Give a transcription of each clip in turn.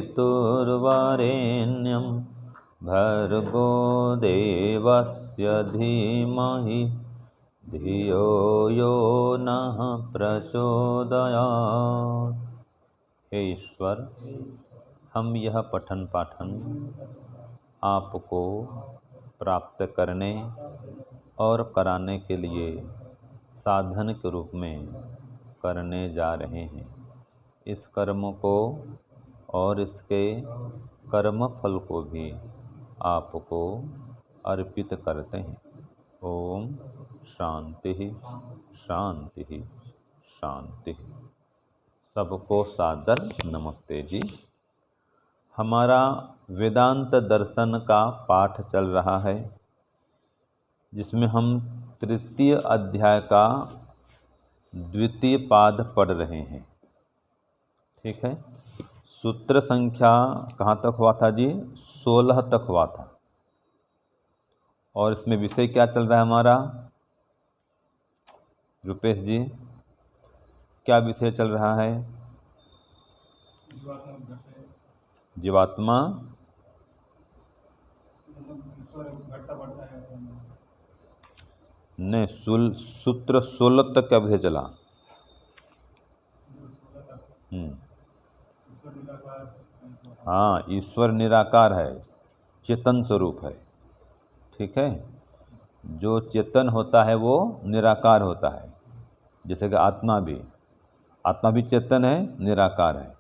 पितुर्वरेण्यं भर्गो देवस्य धीमहि धियो यो नः प्रचोदयात्। हे ईश्वर, हम यह पठन पाठन आपको प्राप्त करने और कराने के लिए साधन के रूप में करने जा रहे हैं। इस कर्म को और इसके कर्म फल को भी आपको अर्पित करते हैं। ओम शांति शांति शांति। सबको सादर नमस्ते जी। हमारा वेदांत दर्शन का पाठ चल रहा है, जिसमें हम तृतीय अध्याय का द्वितीय पाद पढ़ रहे हैं। ठीक है। सूत्र संख्या कहाँ तक हुआ था जी? 16 तक हुआ था। और इसमें विषय क्या चल रहा है हमारा? रुपेश जी, क्या विषय चल रहा है? जीवात्मा ने सूत्र 16 तक क्या विषय चला? हाँ, ईश्वर निराकार है, चेतन स्वरूप है। ठीक है। जो चेतन होता है वो निराकार होता है। जैसे कि आत्मा भी चेतन है, निराकार है।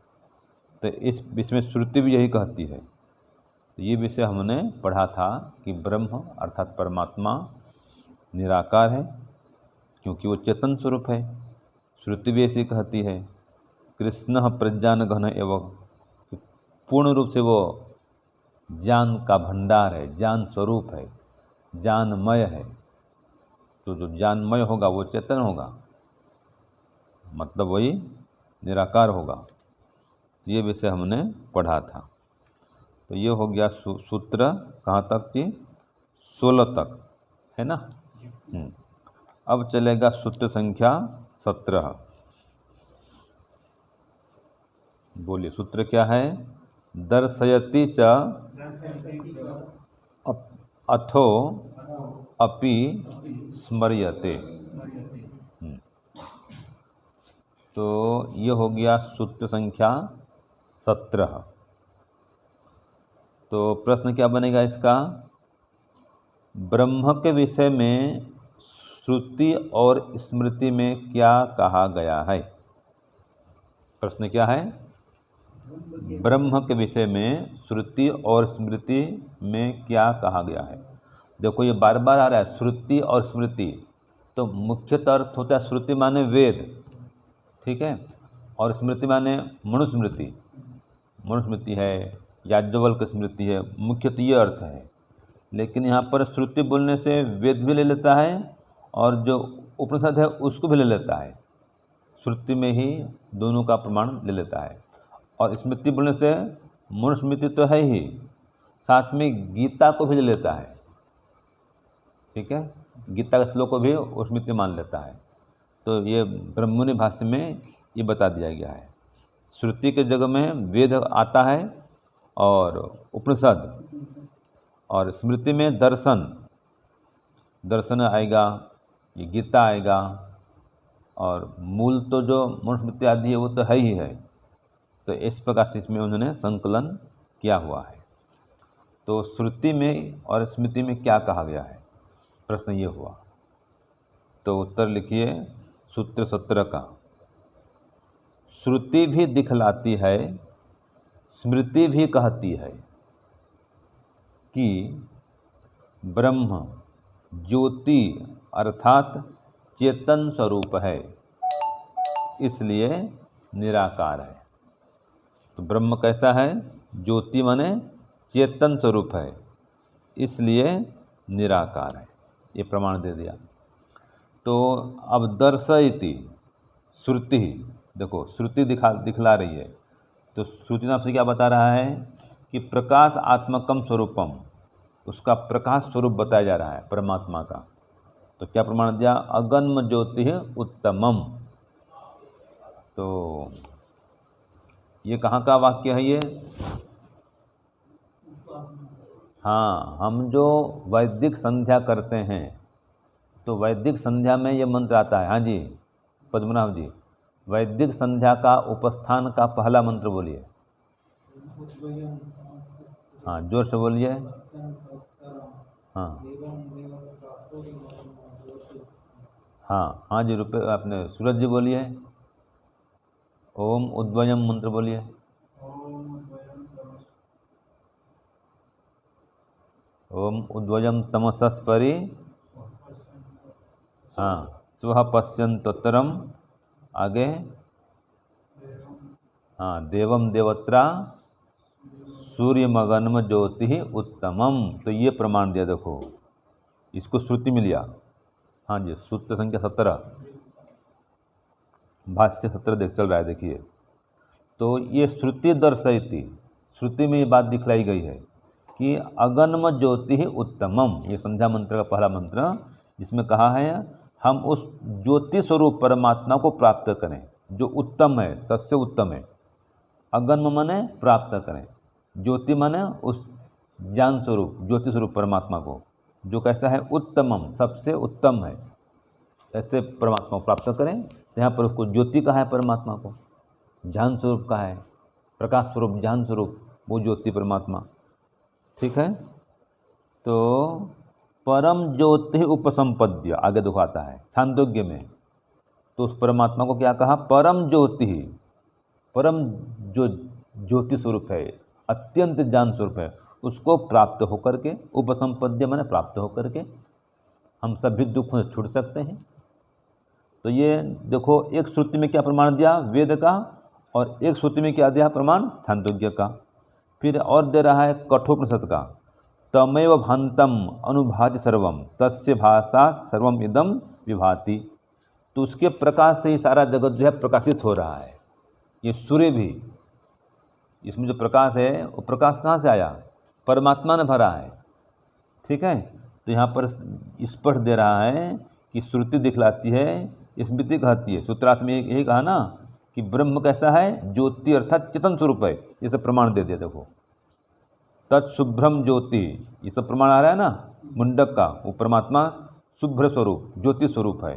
तो इस विषय में श्रुति भी यही कहती है। तो ये विषय हमने पढ़ा था कि ब्रह्म अर्थात परमात्मा निराकार है, क्योंकि वो चेतन स्वरूप है। श्रुति भी ऐसी कहती है, कृष्ण प्रज्ञान घन एवं, पूर्ण रूप से वो ज्ञान का भंडार है, ज्ञान स्वरूप है, ज्ञानमय है। तो जो ज्ञानमय होगा वो चेतन होगा, मतलब वही निराकार होगा। ये विषय हमने पढ़ा था। तो ये हो गया सूत्र कहाँ तक जी? 16 तक, है ना। अब चलेगा सूत्र संख्या 17। बोलिए, सूत्र क्या है? दर्शयति च अथो अपि स्मर्यते। तो ये हो गया सूत्र संख्या 17। तो प्रश्न क्या बनेगा इसका? ब्रह्म के विषय में श्रुति और स्मृति में क्या कहा गया है? प्रश्न क्या है? ब्रह्म के विषय में श्रुति और स्मृति में क्या कहा गया है? देखो, ये बार बार आ रहा है, श्रुति और स्मृति। तो मुख्यतः अर्थ होता है श्रुति माने वेद, ठीक है, और स्मृति माने मनुस्मृति। मनुस्मृति है, याज्ञवल्क्य स्मृति है, मुख्यतः ये अर्थ है। लेकिन यहाँ पर श्रुति बोलने से वेद भी ले लेता है और जो उपनिषद है उसको भी ले लेता है। श्रुति में ही दोनों का प्रमाण ले लेता है। और स्मृति बोलने से मनुस्मृति तो है ही, साथ में गीता को भी ले लेता है। ठीक है, गीता के श्लोक को भी स्मृति मान लेता है। तो ये ब्रह्मणि भाष्य में ये बता दिया गया है। श्रुति के जगह में वेद आता है और उपनिषद, और स्मृति में दर्शन आएगा, ये गीता आएगा, और मूल तो जो मनुस्मृति आदि है वो तो है ही है। तो इस प्रकार से इसमें उन्होंने संकलन किया हुआ है। तो श्रुति में और स्मृति में क्या कहा गया है, प्रश्न ये हुआ। तो उत्तर लिखिए सूत्र 17 का। श्रुति भी दिखलाती है, स्मृति भी कहती है कि ब्रह्म ज्योति अर्थात चेतन स्वरूप है, इसलिए निराकार है। तो ब्रह्म कैसा है? ज्योति माने चेतन स्वरूप है, इसलिए निराकार है। ये प्रमाण दे दिया। तो अब दर्शयति श्रुति, देखो श्रुति दिखला रही है। तो श्रुति नाम से क्या बता रहा है कि प्रकाश आत्मकम स्वरूपम, उसका प्रकाश स्वरूप बताया जा रहा है परमात्मा का। तो क्या प्रमाण दिया? अगन्म ज्योति उत्तमम। तो ये कहाँ का वाक्य है? ये हाँ, हम जो वैदिक संध्या करते हैं तो वैदिक संध्या में ये मंत्र आता है। हाँ जी पद्मनाभ जी, वैदिक संध्या का उपस्थान का पहला मंत्र बोलिए। हाँ जोर से बोलिए। हाँ हाँ हाँ जी रुपये अपने सूरज जी बोलिए। ओम उद्वयम मंत्र बोलिए। ओम उद्वयम तमसस्परि हाँ स्वः पश्यन्तोत्तरम आगे। हाँ देवम देवत्रा सूर्यमगनम ज्योति उत्तमम। तो ये प्रमाण दिया, देखो इसको श्रुति में लिया। हाँ जी सूत्र संख्या 17 भाष्य 17 देख चल रहा है, देखिए। तो ये श्रुति दर्शयती, श्रुति में ये बात दिखलाई गई है कि अगन्म ज्योति उत्तमम, ये संध्या मंत्र का पहला मंत्र, जिसमें कहा है हम उस ज्योति स्वरूप परमात्मा को प्राप्त करें जो उत्तम है, सबसे उत्तम है। अगन्म माने प्राप्त करें, ज्योति माने उस ज्ञान स्वरूप ज्योति स्वरूप परमात्मा को जो कैसा है, उत्तमम सबसे उत्तम है, ऐसे परमात्मा को प्राप्त करें। तो यहाँ पर उसको ज्योति कहा है, परमात्मा को ज्ञान स्वरूप कहा है, प्रकाश स्वरूप ज्ञान स्वरूप वो ज्योति परमात्मा। ठीक है, तो परम ज्योति उपसंपद्य आगे दिखाता है छांदोग्य में। तो उस परमात्मा को क्या कहा, परम ज्योति, परम जो ज्योति स्वरूप है, अत्यंत ज्ञान स्वरूप है, उसको प्राप्त होकर के, उपसंपद्य माने प्राप्त होकर के हम सभी दुखों से छूट सकते हैं। तो ये देखो एक श्रुति में क्या प्रमाण दिया, वेद का, और एक श्रुति में क्या दिया प्रमाण, छांदोग्य का। फिर और दे रहा है कठोपनिषद का, तमेव भान्तम अनुभाति सर्वम तस्य भाषा सर्वम इदम विभाति। तो उसके प्रकाश से ही सारा जगत जो है प्रकाशित हो रहा है। ये सूर्य भी, इसमें जो प्रकाश है वो प्रकाश कहाँ से आया, परमात्मा ने भरा है। ठीक है, तो यहाँ पर स्पष्ट दे रहा है कि श्रुति दिखलाती है, स्मृति कहती है, सूत्रार्थ में यही कहा ना कि ब्रह्म कैसा है, ज्योति अर्थात चेतन स्वरूप है। ये सब प्रमाण दे दिया, देखो तत्शुभ्रम ज्योति, ये सब प्रमाण आ रहा है ना मुंडक का, वो परमात्मा शुभ्र स्वरूप ज्योति स्वरूप है।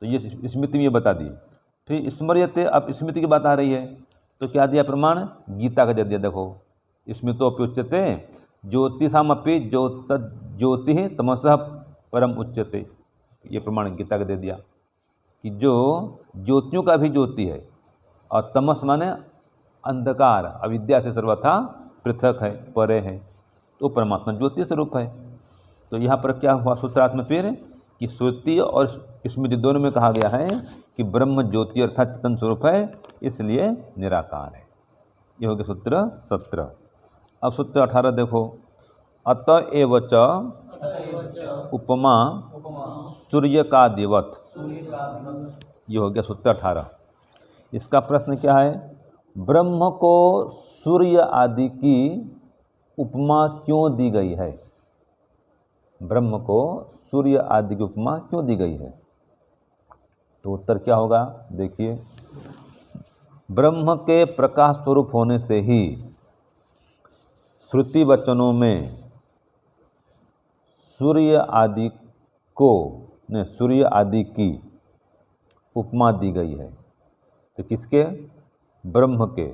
तो ये स्मृति में ये बता दी। फिर स्मर्यते, अब स्मृति की बात आ रही है, तो क्या दिया प्रमाण, गीता का दे दिया। देखो स्मृतोप्युच्यते ज्योतिषामपि ज्योति तमसः परम उच्यते, ये प्रमाण गीता का दे दिया कि जो ज्योतियों का भी ज्योति है, और तमस माने अंधकार, अविद्या से सर्वथा पृथक है, परे है, तो परमात्मा ज्योति स्वरूप है। तो यहाँ पर क्या हुआ सूत्रार्थ में फिर कि श्रुति और स्मृति दोनों में कहा गया है कि ब्रह्म ज्योति अर्थात चेतन स्वरूप है, इसलिए निराकार है। ये हो गया सूत्र 17। अब सूत्र 18 देखो, अतएव च उपमा सूर्य का दिवत, ये हो गया सूत्र 18। इसका प्रश्न क्या है, ब्रह्म को सूर्य आदि की उपमा क्यों दी गई है, ब्रह्म को सूर्य आदि की उपमा क्यों दी गई है। तो उत्तर क्या होगा, देखिए ब्रह्म के प्रकाश स्वरूप होने से ही श्रुति वचनों में सूर्य आदि को ने सूर्य आदि की उपमा दी गई है। तो किसके, ब्रह्म के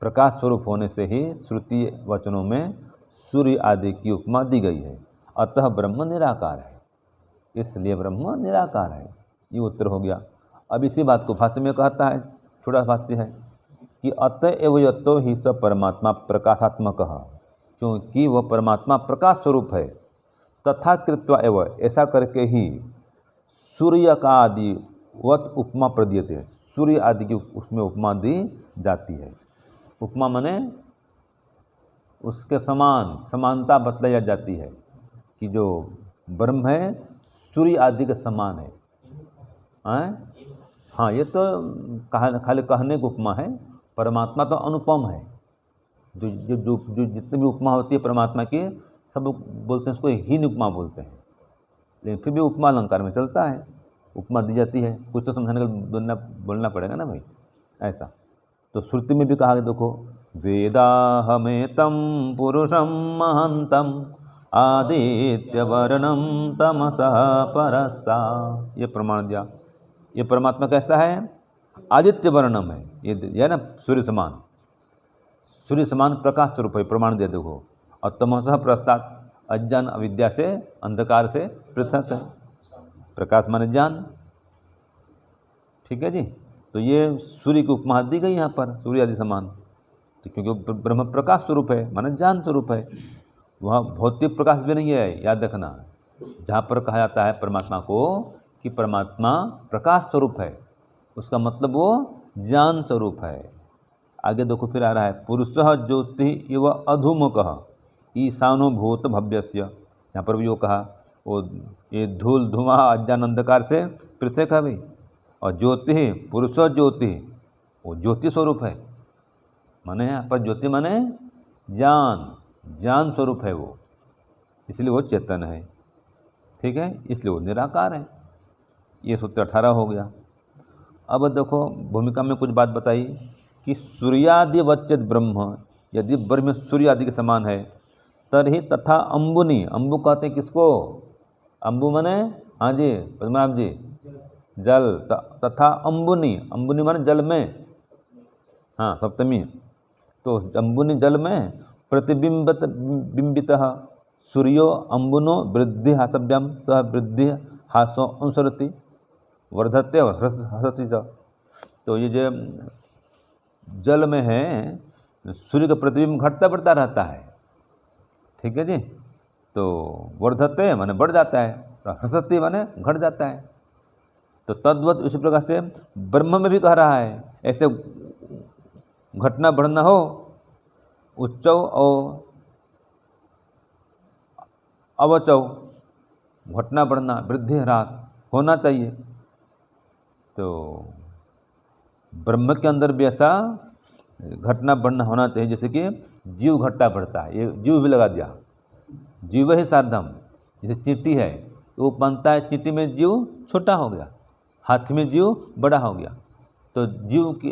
प्रकाश स्वरूप होने से ही श्रुति वचनों में सूर्य आदि की उपमा दी गई है। अतः ब्रह्म निराकार है, इसलिए ब्रह्म निराकार है। ये उत्तर हो गया। अब इसी बात को भाष्य में कहता है, छोटा भाष्य है कि अतएव यतो ही स परमात्मा प्रकाशात्मक, क्योंकि वह परमात्मा प्रकाश स्वरूप है। तथा कृत्वा एव, ऐसा करके ही सूर्य का आदि वत उपमा प्रदीयते, सूर्य आदि की उसमें उपमा दी जाती है। उपमा माने उसके समान, समानता बतलाई जाती है कि जो ब्रह्म है सूर्य आदि के समान है। हाँ, ये तो खाली कहने की उपमा है, परमात्मा तो अनुपम है। जो जो जो जो जितनी भी उपमा होती है परमात्मा की, सब लोग बोलते हैं उसको हीन उपमा बोलते हैं, लेकिन फिर भी उपमा अलंकार में चलता है, उपमा दी जाती है, कुछ तो समझाने का बोलना पड़ेगा ना भाई, ऐसा। तो श्रुति में भी कहा कि देखो वेदाहमेतं पुरुषं महंतं आदित्यवर्णं तमसः परस्ता, ये प्रमाण दिया। ये परमात्मा कैसा है? आदित्य वर्णम है, ये ना सूर्य समान प्रकाश स्वरूप है, प्रमाण दे देखो। और तमसः प्रस्तात्, अज्ञान अविद्या से अंधकार से पृथक है। प्रकाश माने ज्ञान, ठीक है जी। तो ये सूर्य की उपमा दी गई यहाँ पर, सूर्य आदि समान, तो क्योंकि ब्रह्म प्रकाश स्वरूप है माने ज्ञान स्वरूप है, वहाँ भौतिक प्रकाश भी नहीं है, याद रखना। जहाँ पर कहा जाता है परमात्मा को कि परमात्मा प्रकाश स्वरूप है, उसका मतलब वो ज्ञान स्वरूप है। आगे देखो फिर आ रहा है पुरुषः ज्योति इव अधूमकः ईशानो भूत भव्यस्य। यहाँ पर भी वो कहा, वो ये धूल धुआं अज्ञान अंधकार से पृथक है भाई। और ज्योति पुरुष ज्योति, वो ज्योति स्वरूप है, माने यहाँ पर ज्योति माने ज्ञान स्वरूप है वो, इसलिए वो चेतन है, ठीक है, इसलिए वो निराकार है। ये सूत्र 18 हो गया। अब देखो भूमिका में कुछ बात बताई कि सूर्यादि वच्चेत ब्रह्म, यदि ब्रह्म सूर्य आदि के समान है, तरहि तथा अम्बुनि, अम्बु कहते हैं किसको? अम्बु माने, हाँ जी पद्मनाभ जी, जल, तथा अम्बुनि, अम्बुनि माने जल में, हाँ सप्तमी, तो अम्बुनि जल में प्रतिबिंबितः सूर्यो अम्बुनो वृद्धि हासभ्यम सह वृद्धि हासो अनुसरति वर्धते और हसति च। तो ये जो जल में है सूर्य का प्रतिबिंब घटता बढ़ता रहता है, ठीक है जी। तो वर्धते माने बढ़ जाता है, हसति माने घट जाता है। तो तद्वत इसी प्रकार से ब्रह्म में भी कह रहा है, ऐसे घटना बढ़ना हो, उच्चौ और अवचौ, घटना बढ़ना वृद्धि ह्रास होना चाहिए। तो ब्रह्म के अंदर भी ऐसा घटना बढ़ना होना चाहिए, जैसे कि जीव घटता बढ़ता है, ये जीव भी लगा दिया, जीव ही साधम। जैसे चींटी है तो वो बनता है, चींटी में जीव छोटा हो गया, हाथी में जीव बड़ा हो गया। तो जीव की,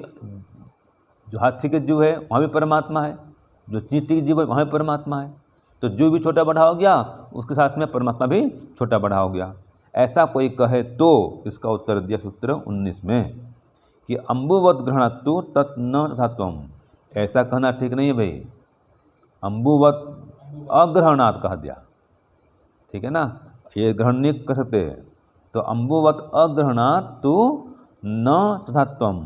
जो हाथी के जीव है वहाँ भी परमात्मा है, जो चींटी के जीव है वहाँ भी परमात्मा है। तो जीव भी छोटा बड़ा हो गया, उसके साथ में परमात्मा भी छोटा बड़ा हो गया। ऐसा कोई कहे तो इसका उत्तर दिया सूत्र 19 में कि अम्बुवत ग्रहणत्तु तत् न तथात्वम, ऐसा कहना ठीक नहीं है भाई, अम्बुवत अग्रहणात् कह दिया, ठीक है ना, ये ग्रहण नहीं कर सकते। तो अम्बुवत अग्रहणात् तु न तथात्वम।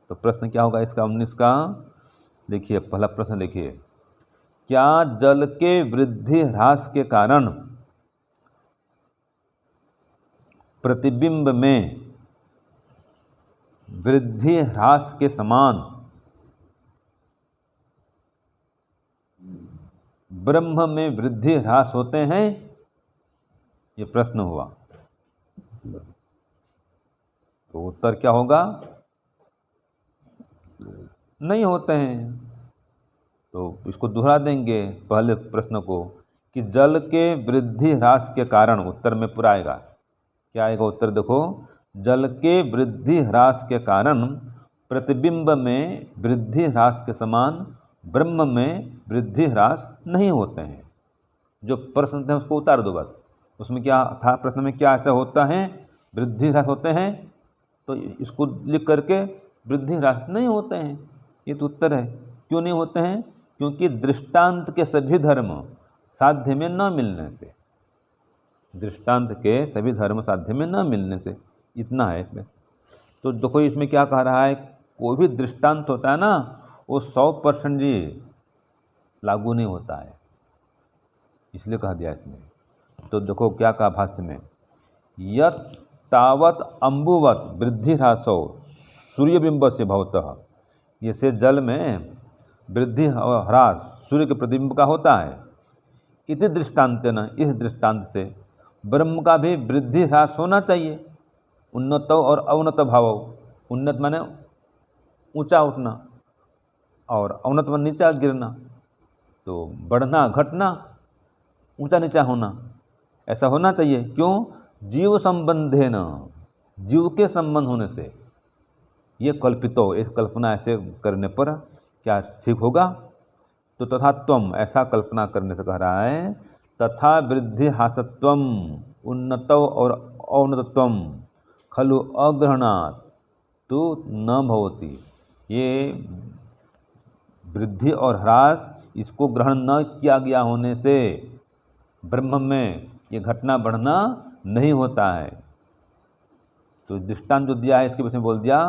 तो प्रश्न क्या होगा इसका 19 का? देखिए पहला प्रश्न देखिए, क्या जल के वृद्धि ह्रास के कारण प्रतिबिंब में वृद्धि ह्रास के समान ब्रह्म में वृद्धि ह्रास होते हैं? ये प्रश्न हुआ। तो उत्तर क्या होगा? नहीं होते हैं। तो इसको दोहरा देंगे पहले प्रश्न को कि जल के वृद्धि ह्रास के कारण, उत्तर में पूरा आएगा। क्या आएगा उत्तर? देखो, जल के वृद्धि ह्रास के कारण प्रतिबिंब में वृद्धि ह्रास के समान ब्रह्म में वृद्धि ह्रास नहीं होते हैं। जो प्रश्न है उसको उतार दो बस। उसमें क्या था प्रश्न में, क्या ऐसा होता है वृद्धि ह्रास होते हैं? तो इसको लिख करके वृद्धि ह्रास नहीं होते हैं, ये तो उत्तर है। क्यों नहीं होते हैं? क्योंकि दृष्टांत के सभी धर्म साध्य में न मिलने से, दृष्टांत के सभी धर्म साध्य में न मिलने से, इतना है इसमें। तो देखो इसमें क्या कह रहा है, कोई भी दृष्टांत होता है ना, वो 100% जी लागू नहीं होता है, इसलिए कह दिया इसमें। तो देखो क्या कहा भाष्य में, यत् तावत अम्बुवत वृद्धि ह्रासो सूर्यबिंब से भवतः, जैसे जल में वृद्धि ह्रास सूर्य के प्रतिबिंब का होता है, इति दृष्टांत न, इस दृष्टांत से ब्रह्म का भी वृद्धि ह्रास होना चाहिए। उन्नत और अवनत भाव, उन्नत माने ऊंचा उठना और अवनत माने नीचा गिरना। तो बढ़ना घटना, ऊंचा नीचा होना, ऐसा होना चाहिए। क्यों? जीव संबंधे न, जीव के संबंध होने से, ये कल्पितो, इस कल्पना ऐसे करने पर क्या ठीक होगा? तो तथा त्वम, ऐसा कल्पना करने से कह रहा है, तथा वृद्धि हासत्वम उन्नतौ और औन्नतत्वम खलु अग्रहणात् तो न भवति। ये वृद्धि और ह्रास इसको ग्रहण न किया गया होने से ब्रह्म में ये घटना बढ़ना नहीं होता है। तो दृष्टांत जो दिया है इसके विषय में बोल दिया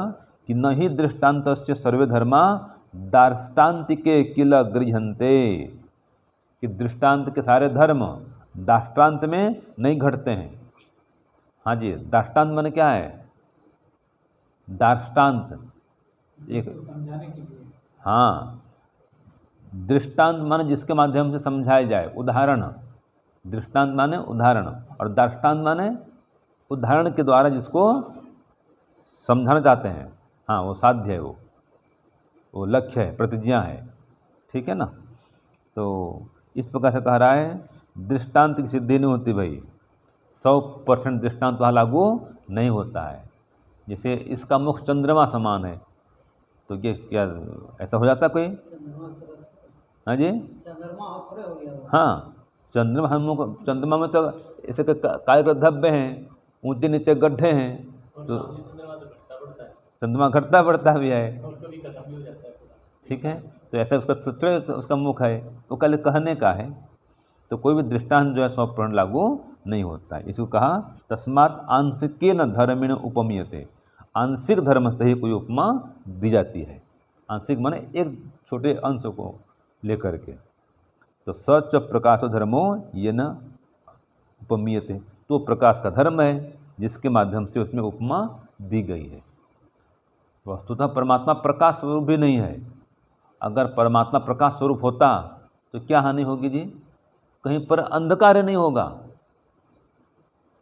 कि न ही दृष्टान्तस्य सर्वे धर्मा दार्ष्टान्तिके किल गृह्यन्ते, कि दृष्टांत के सारे धर्म दाष्टान्त में नहीं घटते हैं। हाँ जी, दाष्टान्त माने क्या है? दाष्टान्त एक, हाँ, दृष्टांत माने जिसके माध्यम से समझाया जाए, उदाहरण। दृष्टांत माने उदाहरण, और दाष्टान्त माने उदाहरण के द्वारा जिसको समझाना चाहते हैं। हाँ, वो साध्य है, वो लक्ष्य है, प्रतिज्ञा है। ठीक है ना? तो इस प्रकार से कह रहा है दृष्टांत की सिद्धि नहीं होती भाई, 100% दृष्टांत वहाँ लागू नहीं होता है। जैसे इसका मुख चंद्रमा समान है, तो ये क्या ऐसा हो जाता कोई? हाँ जी, हाँ, चंद्रमा में तो ऐसे काय के धब्बे हैं, ऊंचे नीचे गड्ढे हैं, तो चंद्रमा घटता बढ़ता भी है। ठीक है, तो ऐसा उसका सूत्र, उसका मुख है, वो कल कहने का है। तो कोई भी दृष्टांत जो है 100% लागू नहीं होता है। इसको कहा तस्मात् आंशिकेन धर्मेण उपमीयते, आंशिक धर्म से ही कोई उपमा दी जाती है। आंशिक माने एक छोटे अंश को लेकर के। तो सच प्रकाश धर्मो ये न उपमीयते, तो प्रकाश का धर्म है जिसके माध्यम से उसमें उपमा दी गई है। वस्तुतः परमात्मा प्रकाश स्वरूप भी नहीं है। अगर परमात्मा प्रकाश स्वरूप होता तो क्या हानि होगी जी? कहीं पर अंधकार नहीं होगा।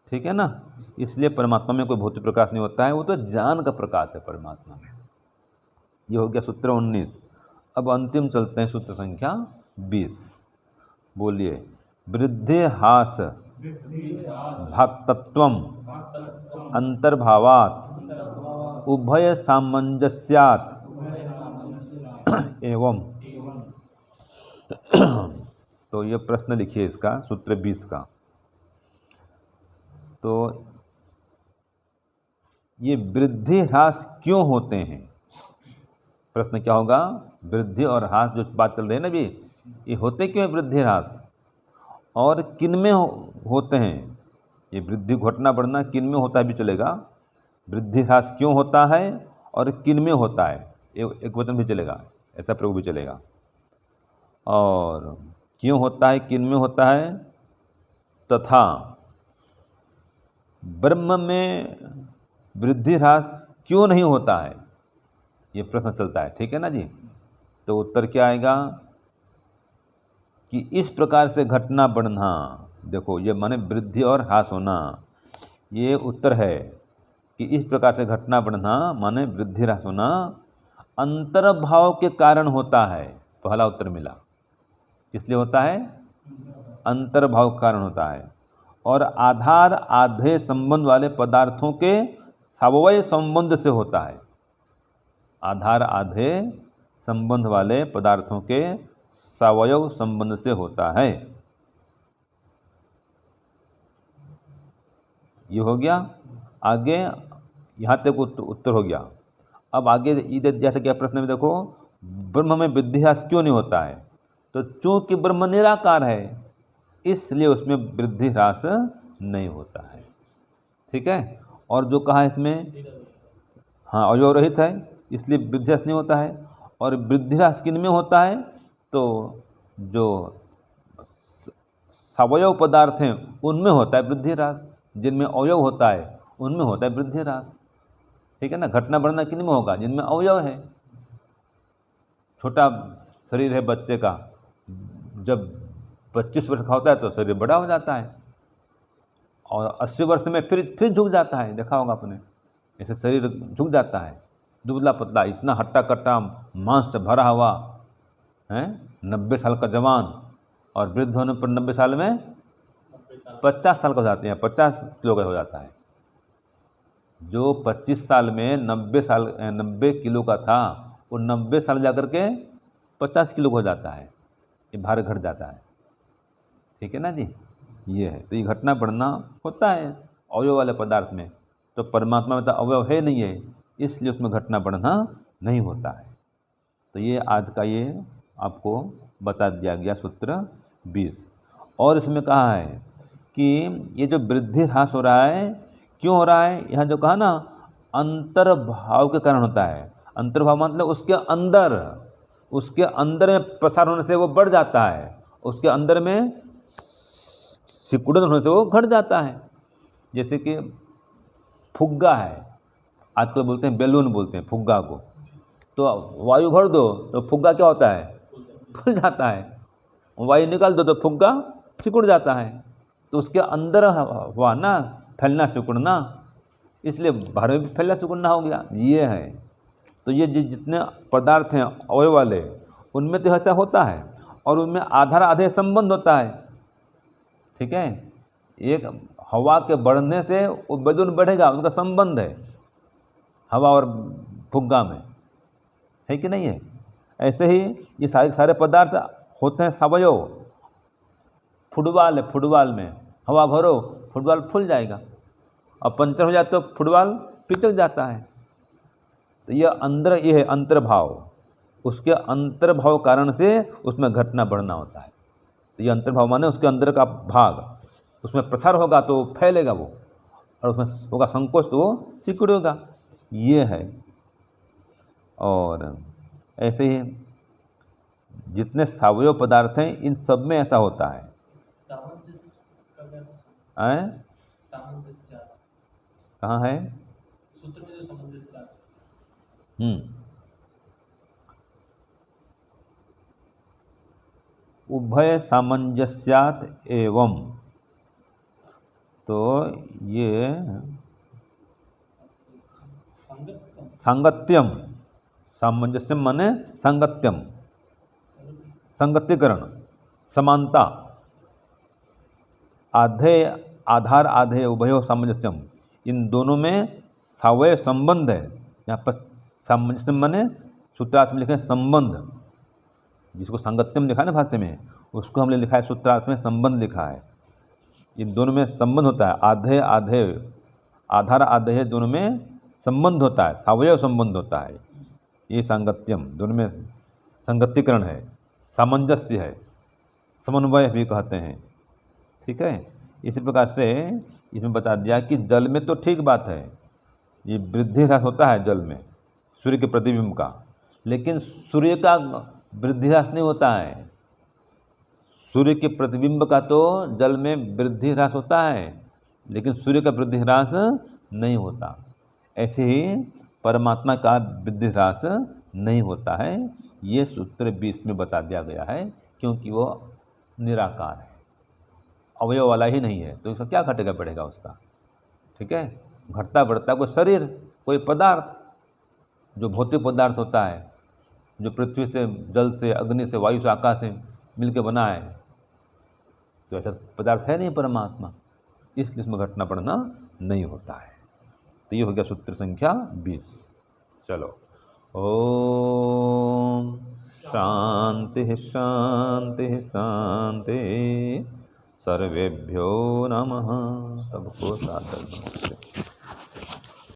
ठीक है ना? इसलिए परमात्मा में कोई भौतिक प्रकाश नहीं होता है, वो तो ज्ञान का प्रकाश है परमात्मा में। ये हो गया सूत्र 19। अब अंतिम चलते हैं सूत्र संख्या 20। बोलिए, वृद्धि हास भाक्तत्वम अंतर्भावात् उभय सामंजस्यात् एवं। तो ये प्रश्न लिखिए इसका, सूत्र 20 का। तो ये वृद्धि ह्रास क्यों होते हैं? प्रश्न क्या होगा? वृद्धि और ह्रास जो बात चल रही है ना भी, ये होते क्यों है वृद्धि ह्रास, और किन में होते हैं? ये वृद्धि घटना बढ़ना किन में होता है भी चलेगा। वृद्धि ह्रास क्यों होता है और किन में होता है, एक वचन भी चलेगा, ऐसा प्रयोग भी चलेगा। और क्यों होता है, किन में होता है, तथा ब्रह्म में वृद्धि ह्रास क्यों नहीं होता है, ये प्रश्न चलता है। ठीक है ना जी? तो उत्तर क्या आएगा कि इस प्रकार से घटना बढ़ना, देखो ये माने वृद्धि और ह्रास होना, ये उत्तर है कि इस प्रकार से घटना बढ़ना माने वृद्धि ह्रास होना अंतर्भाव के कारण होता है। पहला उत्तर मिला। किसलिए होता है? अंतर्भाव के कारण होता है। और आधार आधेय संबंध वाले पदार्थों के समवाय संबंध से होता है। आधार आधेय संबंध वाले पदार्थों के सवयव संबंध से होता है। ये हो गया। आगे यहाँ तक उत्तर हो गया। अब आगे ये जैसे क्या प्रश्न में देखो, ब्रह्म में वृद्धि ह्रास क्यों नहीं होता है? तो चूंकि ब्रह्म निराकार है इसलिए उसमें वृद्धि ह्रास नहीं होता है। ठीक है? और जो कहा इसमें, हाँ, अवयव रहित है इसलिए वृद्धि ह्रास नहीं होता है। और वृद्धि ह्रास किन में होता है? तो जो सवयव पदार्थ हैं उनमें होता है वृद्धि ह्रास, जिनमें अवयव होता है उनमें होता है वृद्धि ह्रास। ठीक है ना? घटना बढ़ना किन में होगा? जिनमें अवयव है। छोटा शरीर है बच्चे का, जब 25 वर्ष का होता है तो शरीर बड़ा हो जाता है, और 80 वर्ष में फिर झुक जाता है। देखा होगा आपने, ऐसे शरीर झुक जाता है, दुबला पतला, इतना हट्टा कट्टा मांस से भरा हुआ है, 90 साल का जवान, और वृद्ध होने पर 90 साल में 50 साल का हो जाते हैं, 50 किलो का हो जाता है। जो 25 साल में 90 किलो का था वो 90 साल जा कर के 50 किलो हो जाता है, ये भार घट जाता है। ठीक है ना जी, ये है। तो ये घटना बढ़ना होता है अवयव वाले पदार्थ में, तो परमात्मा में तो अवयव है नहीं है, इसलिए उसमें घटना बढ़ना नहीं होता है। तो ये आज का ये आपको बता दिया गया सूत्र 20। और इसमें कहा है कि ये जो वृद्धि ह्रास हो रहा है क्यों हो रहा है, यहाँ जो कहा ना अंतर्भाव के कारण होता है। अंतर्भाव मतलब उसके अंदर में प्रसार होने से वो बढ़ जाता है, उसके अंदर में सिकुड़न होने से वो घट जाता है। जैसे कि फुग्गा है, आजकल बोलते हैं बैलून बोलते हैं फुग्गा को, तो वायु भर दो तो फुग्गा क्या होता है, फूल जाता है। वायु निकाल दो तो फुग्गा सिकुड़ जाता है। तो उसके अंदर हुआ ना फैलना सिकुड़ना, इसलिए बाहर में भी फैलना सिकुड़ना हो गया, ये है। तो ये जितने पदार्थ हैं अवयव वाले, उनमें तो ऐसा होता है, और उनमें आधार आधे संबंध होता है। ठीक है, एक हवा के बढ़ने से वो बैलून बढ़ेगा, उनका संबंध है हवा और फुग्गा में, है कि नहीं है। ऐसे ही ये सारे पदार्थ होते हैं सवयव। फुटबॉल है, फुटबॉल में हवा भरो फुटबॉल फूल जाएगा, और पंचर हो जाए तो फुटबॉल पिचक जाता है। तो ये ये है अंतर्भाव, उसके अंतर्भाव कारण से उसमें घटना बढ़ना होता है। तो ये अंतर्भाव माने उसके अंदर का भाग, उसमें प्रसार होगा तो फैलेगा वो, और उसमें होगा संकोच तो वो सिकुड़ेगा, ये है। और ऐसे ही जितने सावयव पदार्थ हैं इन सब में ऐसा होता है। कहाँ है उभय सामंजस्यात् एवं, तो ये सांगत्यम, सामंजस्यम माने सांगत्यम, संगतिकरण, समानता, आधार आधे उभयो सामंजस्यम, इन दोनों में सावयव संबंध है। यहाँ पर सामंजस्यम माने सूत्रार्थ में लिखे संबंध, जिसको संगत्यम लिखा है ना भाष्य में, उसको हमने लिखा है सूत्रार्थ में संबंध लिखा है। इन दोनों में संबंध होता है, आधार आधे दोनों में संबंध होता है, सावयव संबंध होता है। ये सांगत्यम, दोनों में संगतिकरण है, सामंजस्य है, समन्वय भी कहते हैं। ठीक है, इसी प्रकार से इसमें बता दिया कि जल में तो ठीक बात है, ये वृद्धि ह्रास होता है जल में सूर्य के प्रतिबिंब का, लेकिन सूर्य का वृद्धि ह्रास नहीं होता है। सूर्य के प्रतिबिंब का तो जल में वृद्धि ह्रास होता है, लेकिन सूर्य का वृद्धि ह्रास नहीं होता। ऐसे ही परमात्मा का वृद्धि ह्रास नहीं होता है। ये सूत्र 20 में बता दिया गया है, क्योंकि वो निराकार है, अवयव वाला ही नहीं है, तो इसका क्या घटेगा बढ़ेगा उसका। ठीक है, घटता बढ़ता कोई शरीर, कोई पदार्थ जो भौतिक पदार्थ होता है, जो पृथ्वी से, जल से, अग्नि से, वायु से, आकाश से मिलकर बना है, तो ऐसा पदार्थ है नहीं परमात्मा, इसलिए इसमें घटना बढ़ना नहीं होता है। तो ये हो गया सूत्र संख्या 20। चलो, ओम शांति शांति शांति, सर्वेभ्यो नमः। सबको सादर।